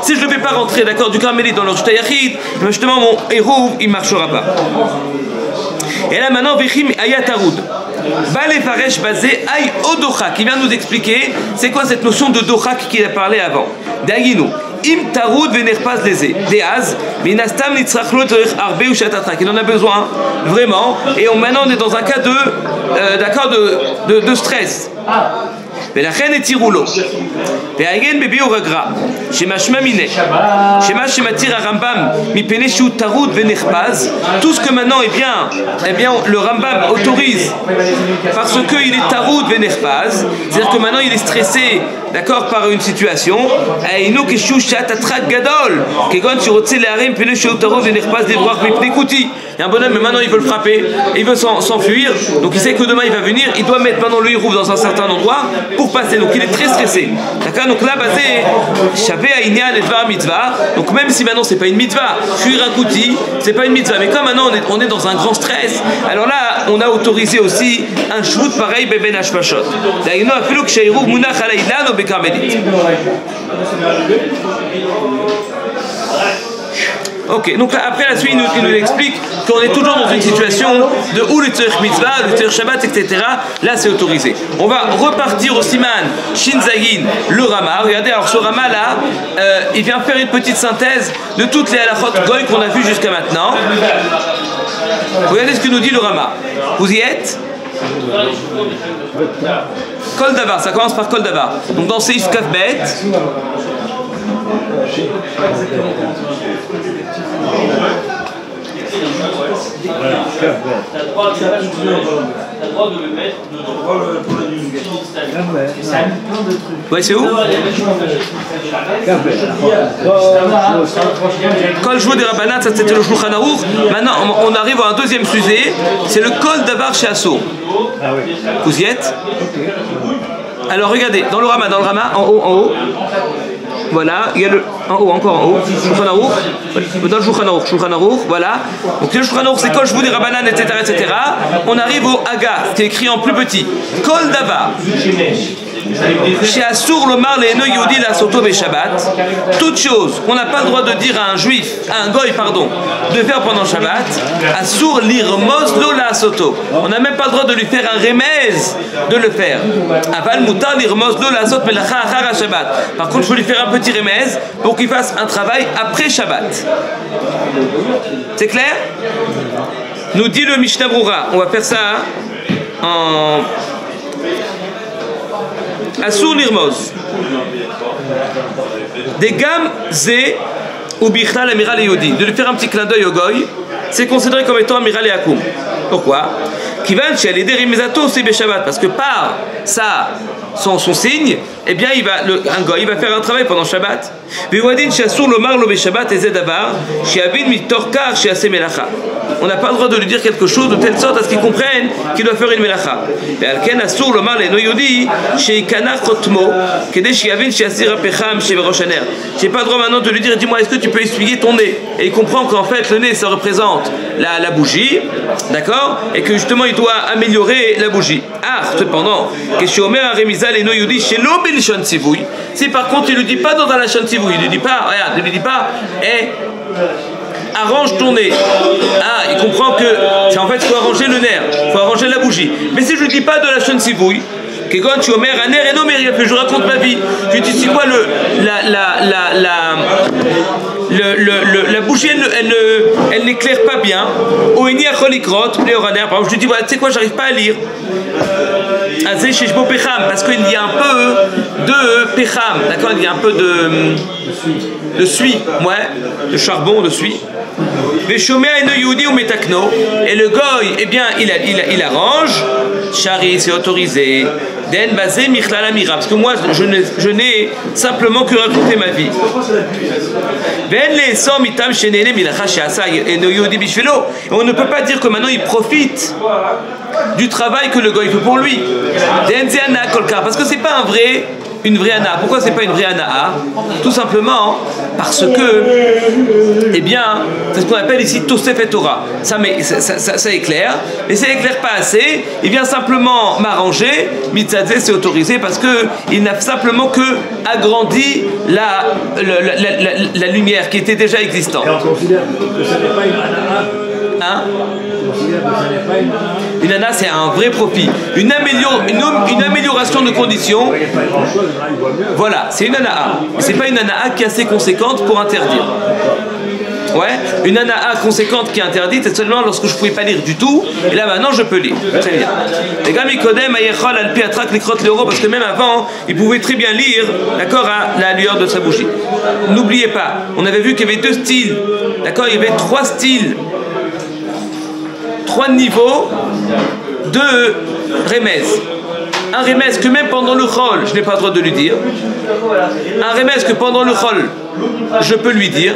si je le fais pas rentrer, d'accord, du carmélite dans le Birshut Ayachid, justement mon hérouv il marchera pas. Et là maintenant, Vechim Ayatarud. Balé Faresh Bazé Aï Odochak, qui vient nous expliquer c'est quoi cette notion de Dochak qu'il a parlé avant. D'Agino. Im Tarud Venerpaz Leze. Deaz, Minastam Nitzrachlo Torich Arbe ou Shatatrak. Il en a besoin, vraiment. Et maintenant on est dans un cas de stress. ולכן התירו לו. והעגן בביאור הגר"א, שמשמע מיניה, שמה שמתיר הרמב"ם מפני שהוא טרוד ונחפז, tout ce que maintenant, eh bien, le Rambam autorise parce qu'il est taroud venerpaz, c'est-à-dire que maintenant il est stressé, d'accord, par une situation, il y a un bonhomme, mais maintenant il veut le frapper, et il veut s'enfuir, donc il sait que demain il va venir, il doit mettre maintenant le hirouv dans un certain endroit pour passer, donc il est très stressé. D'accord, donc là, basé, Shaveh Aïnyan et Dvar Mitzvah, donc même si maintenant c'est pas une mitzvah, fuir un kouti, c'est pas une mitzvah, mais comme maintenant on est dans un grand stress, alors là on a autorisé aussi un shvut pareil, Ben Hashmashot. D'ailleurs, afilou que Sheirouv Munach Alaylan ou Bekarmelit. Ok, donc là, après la suite, il nous explique qu'on est toujours dans une situation de où le tzorich mitzvah, le tzorich shabbat, etc. Là, c'est autorisé. On va repartir au siman Shinzagin, le Rama. Regardez, alors ce Rama là, il vient faire une petite synthèse de toutes les halachot goy qu'on a vues jusqu'à maintenant. Regardez ce que nous dit le Rama. Vous y êtes? Kol davar, ça commence par Kol davar. Donc dans Seif Kaf Bet. T'as le droit de le mettre Ouais, c'est où? Kol Shvo des Rabbanan, ça c'était le Shulchan Aruch. Maintenant, on arrive à un deuxième sujet, c'est le Kol Davar chez Assour. Vous y êtes? Alors regardez, dans le Rama, en haut. Voilà, il y a le en haut, encore en haut, Shulchan Aruch, dans le Shulchan Aruch, voilà. Donc le Shulchan Aruch c'est Kol Shvu des Rabbanan, etc., etc. On arrive au Haga, qui est écrit en plus petit. Kol Davar. Chez Assour lomar le eno yehudi la soto be Shabbat. Toute chose qu'on n'a pas le droit de dire à un juif, à un goy, pardon, de faire pendant Shabbat. Assour lirmoz lo la soto. On n'a même pas le droit de lui faire un remez de le faire. Aval mutar lirmoz lo la sot melacha achar Shabbat. Par contre, je peux lui faire un petit remez pour qu'il fasse un travail après Shabbat. C'est clair? Nous dit le Mishnah Brura. On va faire ça en Assour lirmoz. Des gammes zé ou bichlal amiral et yodi. De lui faire un petit clin d'œil au goy, c'est considéré comme étant amiral et akoum. Pourquoi? Kivan chez les derimizato c'est Shabbat, parce que par ça, son signe, eh bien un goy il va faire un travail pendant Shabbat. Vewadin chez Assour lomar lo be Shabbat et zedavar chez Avid mitorkar chez Asé melacha. On n'a pas le droit de lui dire quelque chose de telle sorte à ce qu'il comprenne qu'il doit faire une melacha. Et alken Assour lomar le noyodi chez Ikana chotmo kede chez Avid chez Asir pecham chez Veroshaner. J'ai pas le droit maintenant de lui dire dis-moi est-ce que tu peux essuyer ton nez, et il comprend qu'en fait le nez ça représente la bougie, d'accord, et que justement il doit améliorer la bougie. Ah, cependant, que chez Omer Remisa les noyodi chez l'obel shantzivouy. Si par contre il lui dit pas dans la shantzivouy, il lui dit pas, regarde, il lui dit pas, arrange ton nez. Ah, il comprend que c'est en fait il faut arranger le nerf, il faut arranger la bougie. Mais si je ne dis pas de la shantzivouy, que quand tu omers un nerf et non mais je raconte ma vie. Je dis c'est quoi la bougie elle n'éclaire pas bien. Au eni acholikrot, par exemple je lui dis voilà, tu sais quoi, j'arrive pas à lire. Azé chez Shbo Pecham, parce qu'il y a un peu de Pecham, d'accord, il y a un peu de suie, ouais, de charbon, de suie. Et le goy, eh bien, il arrange. Chari, c'est autorisé. Den basé michlal amira, parce que moi, je n'ai simplement que raconté ma vie. Et on ne peut pas dire que maintenant il profite du travail que le goy fait pour lui. Parce que c'est pas une vraie ana. Pourquoi c'est pas une vraie ana? Tout simplement parce que, eh bien, c'est ce qu'on appelle ici Tosefet Torah. Ça éclaire, mais ça éclaire pas assez. Il vient simplement m'arranger. Mitzadze, c'est autorisé parce que il n'a simplement que agrandi la lumière qui était déjà existante. Et on considère que ce n'est pas une ana. Hein? On considère que ce n'est pas une ana. Une ana, c'est un vrai profit. Une amélioration de conditions. Il n'y a pas grand-chose, là, il voit mieux. Voilà, c'est une anaa. Mais c'est pas une anaa qui est assez conséquente pour interdire. Ouais, une anaa conséquente qui est interdite, c'est seulement lorsque je ne pouvais pas lire du tout. Et là maintenant je peux lire. Très bien. Les gars, parce que même avant, il pouvait très bien lire, d'accord, à la lueur de sa bougie. N'oubliez pas, on avait vu qu'il y avait deux styles. D'accord, il y avait trois styles. 3 niveaux de remez. Un remez que même pendant le chol, je n'ai pas le droit de lui dire. Un remez que pendant le chol, je peux lui dire,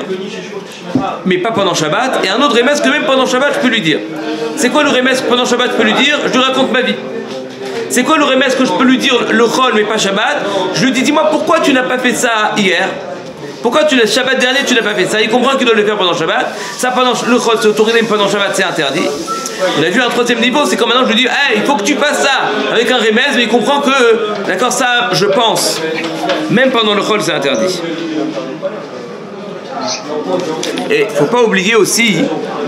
mais pas pendant Shabbat. Et un autre remez que même pendant Shabbat, je peux lui dire. C'est quoi le remez que pendant Shabbat, je peux lui dire? Je lui raconte ma vie. C'est quoi le remez que je peux lui dire le chol, mais pas Shabbat? Je lui dis, dis-moi, pourquoi tu n'as pas fait ça hier? Pourquoi Shabbat dernier tu n'as pas fait ça? Il comprend qu'il doit le faire pendant Shabbat. Ça pendant le chol c'est autorisé, mais pendant Shabbat c'est interdit. On a vu un troisième niveau, c'est quand maintenant je lui dis hey, il faut que tu fasses ça avec un remez, mais il comprend que d'accord, ça je pense. Même pendant le chol c'est interdit. Et il ne faut pas oublier aussi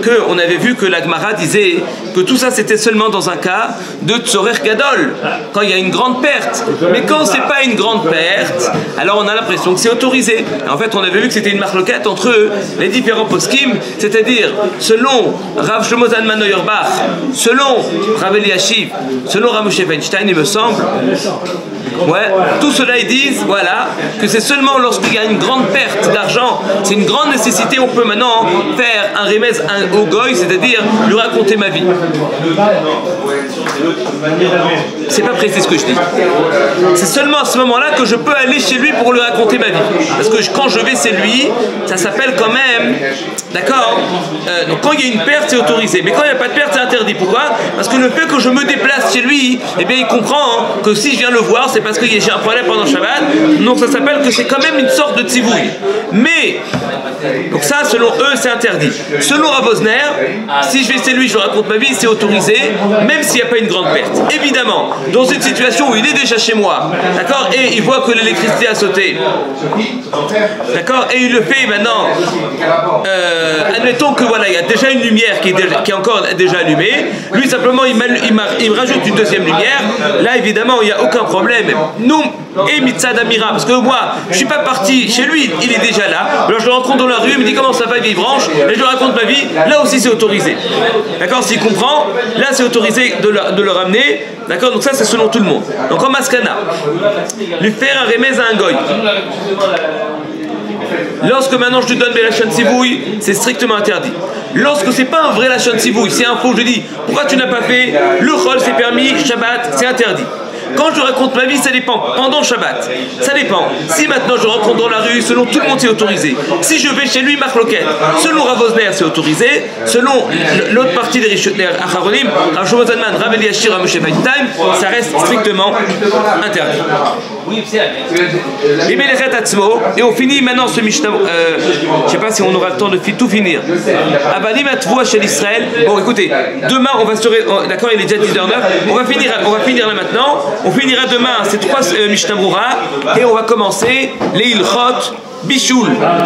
qu'on avait vu que la Gemara disait que tout ça c'était seulement dans un cas de Tzorer Gadol, quand il y a une grande perte. Mais quand c'est pas une grande perte, alors on a l'impression que c'est autorisé. Et en fait, on avait vu que c'était une marloquette entre les différents poskim, c'est-à-dire selon Rav Shlomo Zalman Auerbach, selon Rav Eliashiv, selon Rav Moshe Feinstein, il me semble. Ouais, tout cela ils disent, voilà, que c'est seulement lorsqu'il y a une grande perte d'argent, c'est une grande nécessité, on peut maintenant faire un remez au goy, c'est-à-dire lui raconter ma vie. C'est pas précis ce que je dis. C'est seulement à ce moment-là que je peux aller chez lui pour lui raconter ma vie. Parce que quand je vais chez lui, ça s'appelle quand même, d'accord, donc quand il y a une perte, c'est autorisé. Mais quand il n'y a pas de perte, c'est interdit. Pourquoi? Parce que le fait que je me déplace chez lui, eh bien il comprend que si je viens le voir, c'est parce que j'ai un problème pendant Shabbat. Donc ça s'appelle que c'est quand même une sorte de tzivouille. Mais, donc ça, selon eux, c'est interdit. Selon Rav Osner, si je vais chez lui, je lui raconte ma vie, c'est autorisé, même s'il n'y a pas une grande perte. Évidemment, dans une situation où il est déjà chez moi, d'accord, et il voit que l'électricité a sauté, d'accord, et il le fait maintenant, admettons que voilà, il y a déjà une lumière qui est encore déjà allumée, lui simplement il me rajoute une deuxième lumière, là évidemment il n'y a aucun problème. Nous, et Mitzad Amira, parce que moi, je suis pas parti chez lui, il est déjà là, alors je le rencontre dans la rue, il me dit comment ça va, vieille branche, et je lui raconte ma vie, là aussi c'est autorisé. D'accord, s'il comprend, là c'est autorisé de le ramener, d'accord, donc ça c'est selon tout le monde. Donc en Maskana, lui faire un remez à un goy. Lorsque maintenant je te donne mes lachon sivouille, c'est strictement interdit. Lorsque c'est pas un vrai lachon sivouille, c'est un faux, je dis, pourquoi tu n'as pas fait, le chol c'est permis, Shabbat c'est interdit. Quand je raconte ma vie, ça dépend. Pendant Shabbat, ça dépend. Si maintenant je rencontre dans la rue, selon tout le monde, c'est autorisé. Si je vais chez lui, marloquette. Selon Rav Osner, c'est autorisé. Selon l'autre partie des Acharonim, Rav Shlomo Zalman, Rav Eliashiv, Rav Moshe Feinstein, ça reste strictement interdit. Et on finit maintenant ce Mishnah. Je ne sais pas si on aura le temps de tout finir. Abanim Atvua chez l'Israël. Bon, écoutez, demain, on va se. D'accord, il est déjà 10h09. On va finir là maintenant. On finira demain ces 3 Mishnah Brura et on va commencer les Ilchot Bishul.